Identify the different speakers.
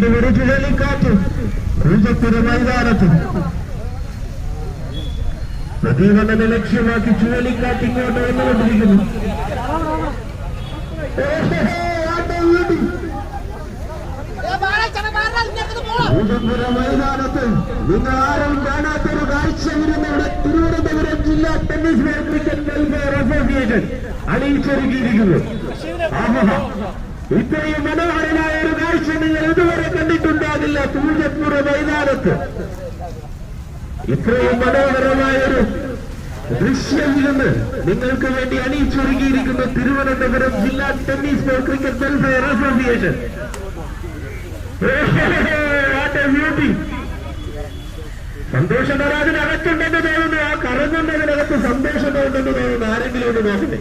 Speaker 1: വീണ്ടും ഒരു ചുഴലിക്കാറ്റ് പൂജപ്പുര മൈതാനത്ത്. പ്രതികരണനെ ലക്ഷ്യമാക്കി ചുഴലിക്കാറ്റ് ഇങ്ങോട്ട് വന്നുകൊണ്ടിരിക്കുന്നു. പൂജപ്പുര മൈതാനത്ത് നിങ്ങൾ ആരും കാണാത്തൊരു കാഴ്ച ഇരുന്നിവിടെ തിരുവനന്തപുരം ജില്ലാ ടെന്നീസ് ക്രിക്കറ്റ് വെൽഫെയർ അസോസിയേഷൻ അണിയിച്ചൊരുക്കിയിരിക്കുന്നു. ഇത്രയും മനോഹരമായ ഒരു കാഴ്ച നിങ്ങൾ ഇതുവരെ കണ്ടിട്ടുണ്ടാകില്ല. പൂജപ്പുര മൈതാനത്ത് ഇത്രയും മനോഹരമായ ഒരു ദൃശ്യം ഇരുന്ന് നിങ്ങൾക്ക് വേണ്ടി അണിയിച്ചൊരുക്കിയിരിക്കുന്ന തിരുവനന്തപുരം ജില്ലാ ടെന്നീസ് ക്രിക്കറ്റ് വെൽഫെയർ അസോസിയേഷൻ. സന്തോഷം അതിനകത്തുണ്ടെന്ന് തോന്നുന്നു. ആ കറങ്ങുന്നതിനകത്ത് സന്തോഷമുണ്ടെന്ന് തോന്നുന്നു. ആരെങ്കിലും ഒന്ന് നോക്കട്ടെ.